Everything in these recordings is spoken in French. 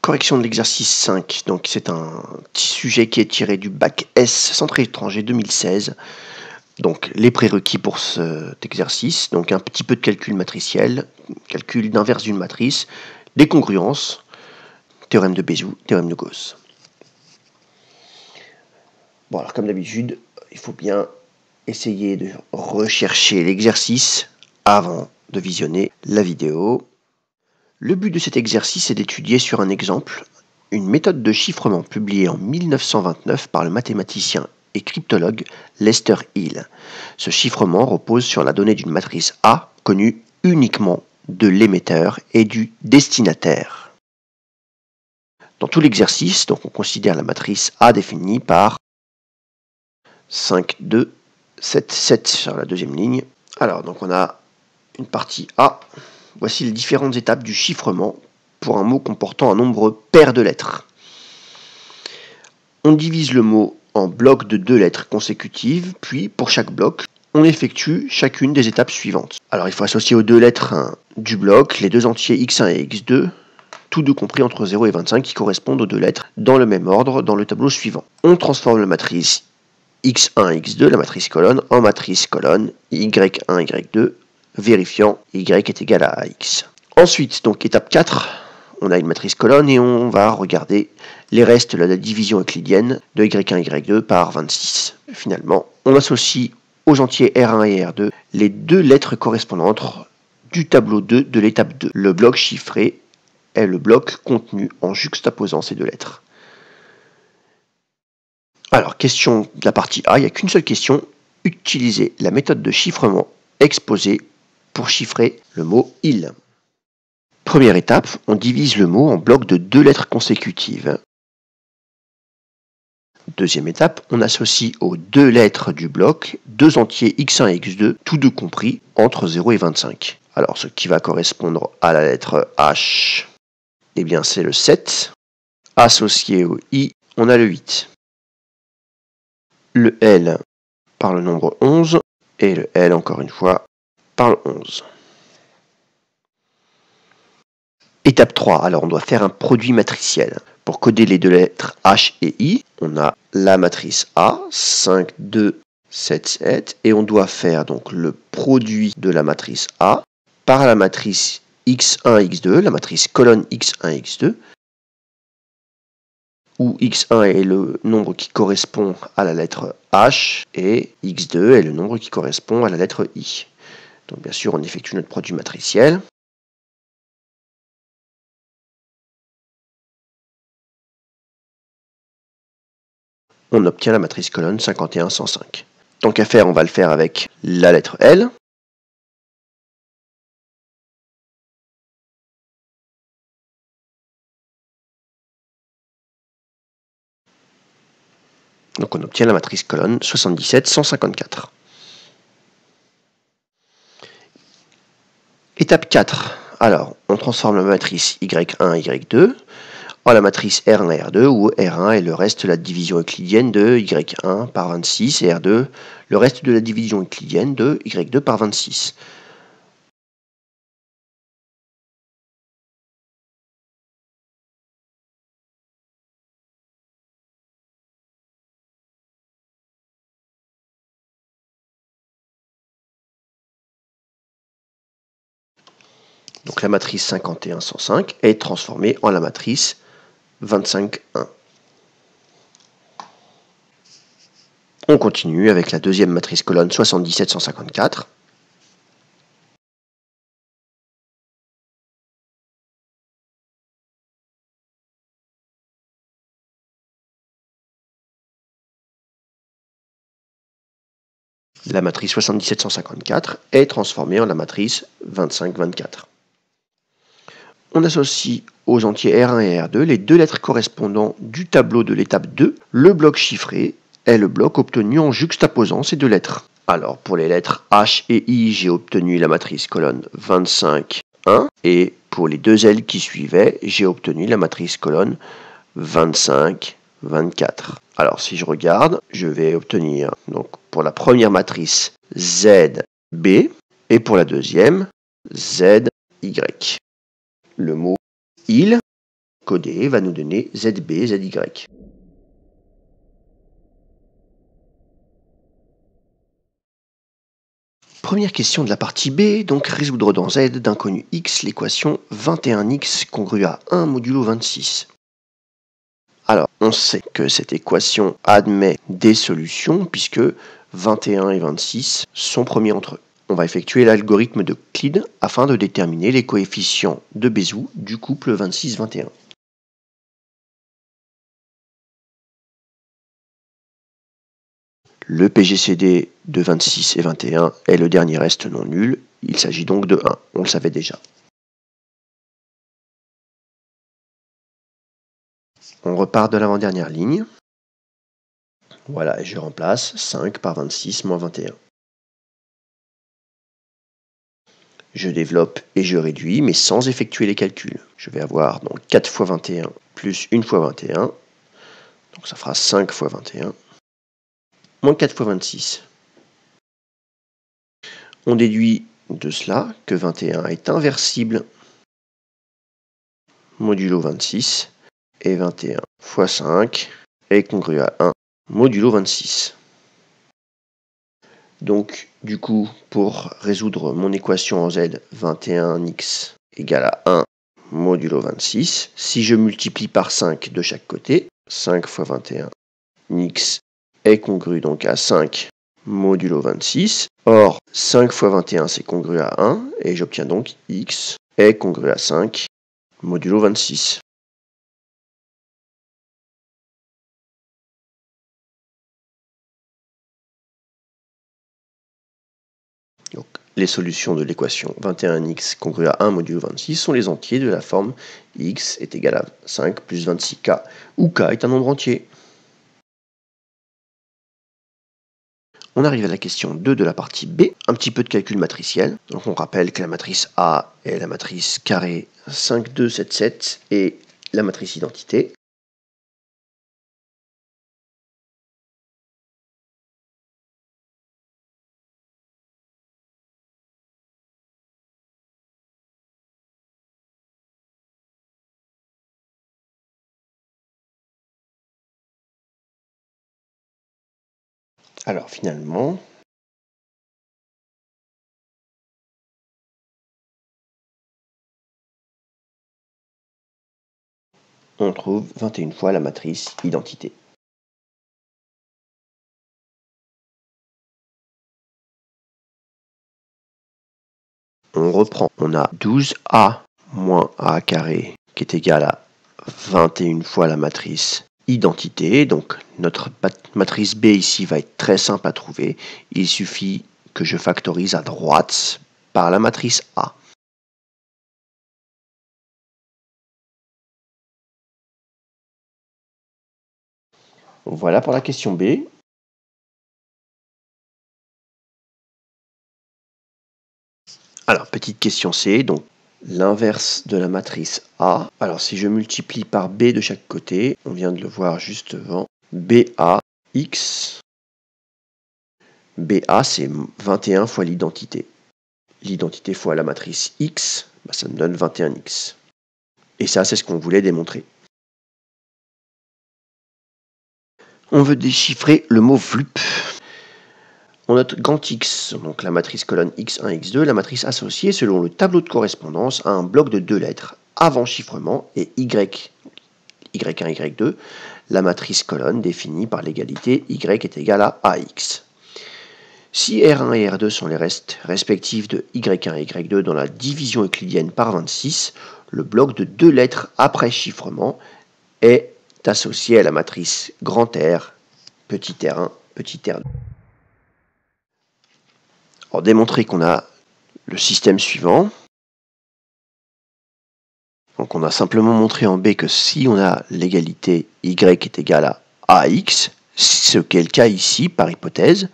Correction de l'exercice 5, donc c'est un petit sujet qui est tiré du bac S Centre étranger 2016. Donc les prérequis pour cet exercice, donc un petit peu de calcul matriciel, calcul d'inverse d'une matrice, des congruences, théorème de Bézout, théorème de Gauss. Bon alors comme d'habitude, il faut bien essayer de rechercher l'exercice avant de visionner la vidéo. Le but de cet exercice est d'étudier sur un exemple une méthode de chiffrement publiée en 1929 par le mathématicien et cryptologue Lester Hill. Ce chiffrement repose sur la donnée d'une matrice A connue uniquement de l'émetteur et du destinataire. Dans tout l'exercice, donc on considère la matrice A définie par 5, 2, 7, 7 sur la deuxième ligne. Alors, donc on a une partie A. Voici les différentes étapes du chiffrement pour un mot comportant un nombre pair de lettres. On divise le mot en blocs de 2 lettres consécutives, puis pour chaque bloc, on effectue chacune des étapes suivantes. Alors il faut associer aux 2 lettres du bloc les deux entiers x1 et x2, tous deux compris entre 0 et 25 qui correspondent aux 2 lettres dans le même ordre dans le tableau suivant. On transforme la matrice x1 x2, la matrice colonne, en matrice colonne y1 y2, vérifiant y est égal à ax. Ensuite, donc étape 4, on a une matrice colonne et on va regarder les restes de la division euclidienne de y1 y2 par 26. Finalement, on associe aux entiers R1 et R2 les 2 lettres correspondantes du tableau 2 de l'étape 2. Le bloc chiffré est le bloc contenu en juxtaposant ces 2 lettres. Alors, question de la partie A, il n'y a qu'une seule question. Utilisez la méthode de chiffrement exposée pour chiffrer le mot « il ». Première étape, on divise le mot en blocs de 2 lettres consécutives. Deuxième étape, on associe aux 2 lettres du bloc 2 entiers x1 et x2, tous deux compris entre 0 et 25. Alors, ce qui va correspondre à la lettre H, eh bien c'est le 7. Associé au I, on a le 8. Le L par le nombre 11, et le L, encore une fois, par le 11. Étape 3, alors on doit faire un produit matriciel. Pour coder les 2 lettres H et I, on a la matrice A, 5, 2, 7, 7, et on doit faire donc le produit de la matrice A par la matrice x1, x2, la matrice colonne x1, x2, où x1 est le nombre qui correspond à la lettre H et x2 est le nombre qui correspond à la lettre I. Donc bien sûr, on effectue notre produit matriciel. On obtient la matrice colonne 51, 105. Tant qu'à faire, on va le faire avec la lettre L. Donc on obtient la matrice colonne 77, 154. Étape 4. Alors, on transforme la matrice Y1, Y2 en la matrice R1, R2, où R1 est le reste de la division euclidienne de Y1 par 26, et R2 le reste de la division euclidienne de Y2 par 26. Donc la matrice 51, 105 est transformée en la matrice 25, 1. On continue avec la deuxième matrice colonne 77, 154. La matrice 77, 154 est transformée en la matrice 25, 24. On associe aux entiers R1 et R2 les 2 lettres correspondant du tableau de l'étape 2. Le bloc chiffré est le bloc obtenu en juxtaposant ces 2 lettres. Alors pour les lettres H et I, j'ai obtenu la matrice colonne 25, 1. Et pour les 2 L qui suivaient, j'ai obtenu la matrice colonne 25, 24. Alors si je regarde, je vais obtenir donc pour la première matrice ZB et pour la deuxième ZY. Le mot il codé va nous donner ZB, ZY. Première question de la partie B, donc résoudre dans Z d'inconnu x l'équation 21x congrue à 1 modulo 26. Alors, on sait que cette équation admet des solutions puisque 21 et 26 sont premiers entre eux. On va effectuer l'algorithme d'Euclide afin de déterminer les coefficients de Bézout du couple 26-21. Le PGCD de 26 et 21 est le dernier reste non nul, il s'agit donc de 1, on le savait déjà. On repart de l'avant-dernière ligne. Voilà, et je remplace 5 par 26 moins 21. Je développe et je réduis, mais sans effectuer les calculs. Je vais avoir donc 4 fois 21 plus 1 fois 21. Donc ça fera 5 fois 21. Moins 4 fois 26. On déduit de cela que 21 est inversible modulo 26 et 21 fois 5 est congru à 1 modulo 26. Donc, du coup, pour résoudre mon équation en Z, 21x égale à 1 modulo 26, si je multiplie par 5 de chaque côté, 5 fois 21, x est congru donc à 5 modulo 26. Or, 5 fois 21, c'est congru à 1, et j'obtiens donc x est congru à 5 modulo 26. Donc, les solutions de l'équation 21x congru à 1 modulo 26 sont les entiers de la forme x est égal à 5 plus 26k, où k est un nombre entier. On arrive à la question 2 de la partie B, un petit peu de calcul matriciel. Donc on rappelle que la matrice A est la matrice carré 5, 2, 7, 7 et la matrice identité. Alors finalement, on trouve 21 fois la matrice identité. On reprend, on a 12a moins a carré qui est égal à 21 fois la matrice identité. Donc notre matrice B ici va être très simple à trouver. Il suffit que je factorise à droite par la matrice A. Voilà pour la question B. Alors, petite question C, donc l'inverse de la matrice A. Alors, si je multiplie par B de chaque côté, on vient de le voir juste devant, BAX. BA, c'est 21 fois l'identité. L'identité fois la matrice X, ça me donne 21X. Et ça, c'est ce qu'on voulait démontrer. On veut déchiffrer le mot VLUP. On note grand X, donc la matrice colonne X1, X2, la matrice associée selon le tableau de correspondance à un bloc de 2 lettres avant chiffrement et Y, Y1, Y2, la matrice colonne définie par l'égalité Y est égal à AX. Si R1 et R2 sont les restes respectifs de Y1 et Y2 dans la division euclidienne par 26, le bloc de 2 lettres après chiffrement est associé à la matrice grand R, petit r1, petit r2. Pour démontrer qu'on a le système suivant, donc on a simplement montré en B que si on a l'égalité Y est égal à AX, ce qui est le cas ici par hypothèse,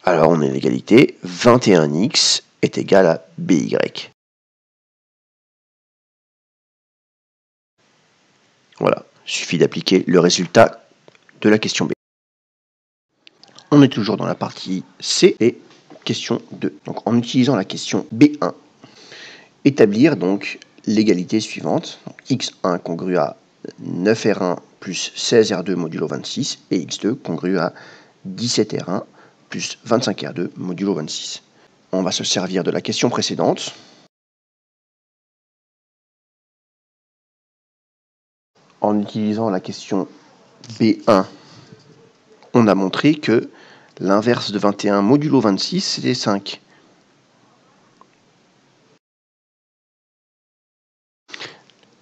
alors on a l'égalité 21X est égal à BY. Voilà, il suffit d'appliquer le résultat de la question B. On est toujours dans la partie C et question 2. Donc en utilisant la question B1, établir donc l'égalité suivante. Donc, x1 congru à 9R1 plus 16R2 modulo 26 et x2 congru à 17R1 plus 25R2 modulo 26. On va se servir de la question précédente. En utilisant la question B1, on a montré que l'inverse de 21 modulo 26, c'était 5.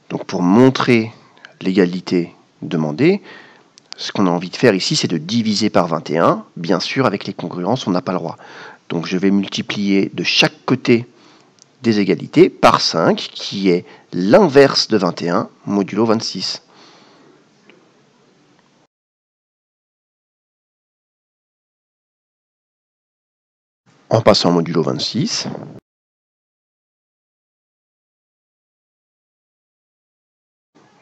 Donc pour montrer l'égalité demandée, ce qu'on a envie de faire ici, c'est de diviser par 21. Bien sûr, avec les congruences, on n'a pas le droit. Donc je vais multiplier de chaque côté des égalités par 5, qui est l'inverse de 21 modulo 26. En passant modulo 26,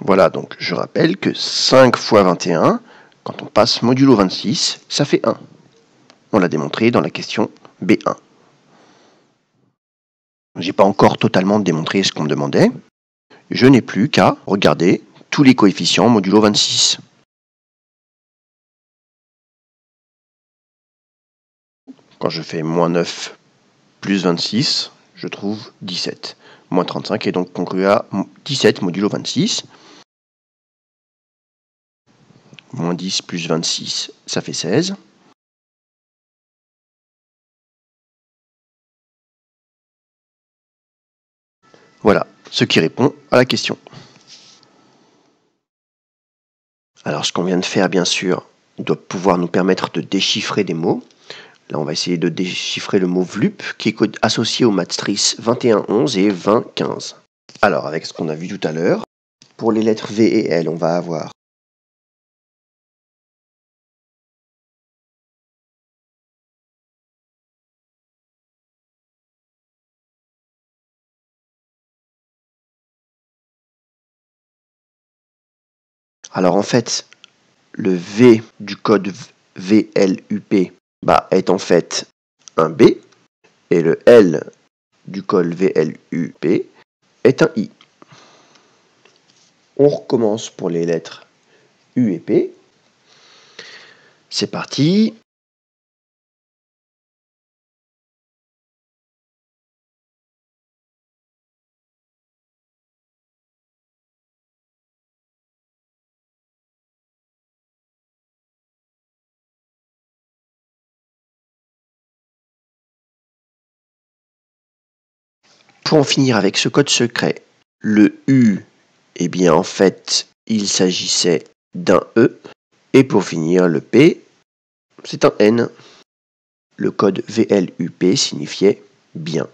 voilà, donc je rappelle que 5 fois 21, quand on passe modulo 26, ça fait 1. On l'a démontré dans la question B1. Je n'ai pas encore totalement démontré ce qu'on me demandait. Je n'ai plus qu'à regarder tous les coefficients modulo 26. Quand je fais moins 9 plus 26, je trouve 17. Moins 35 est donc congru à 17 modulo 26. Moins 10 plus 26, ça fait 16. Voilà ce qui répond à la question. Alors ce qu'on vient de faire, bien sûr, doit pouvoir nous permettre de déchiffrer des mots. Là, on va essayer de déchiffrer le mot VLUP, qui est associé aux matrices 2111 et 2015. Alors, avec ce qu'on a vu tout à l'heure, pour les lettres V et L, on va avoir alors en fait, le V du code VLUP est en fait un B, et le L du code VLUP est un I. On recommence pour les lettres U et P. C'est parti. Pour en finir avec ce code secret, le U, eh bien en fait, il s'agissait d'un E. Et pour finir, le P, c'est un N. Le code VLUP signifiait bien.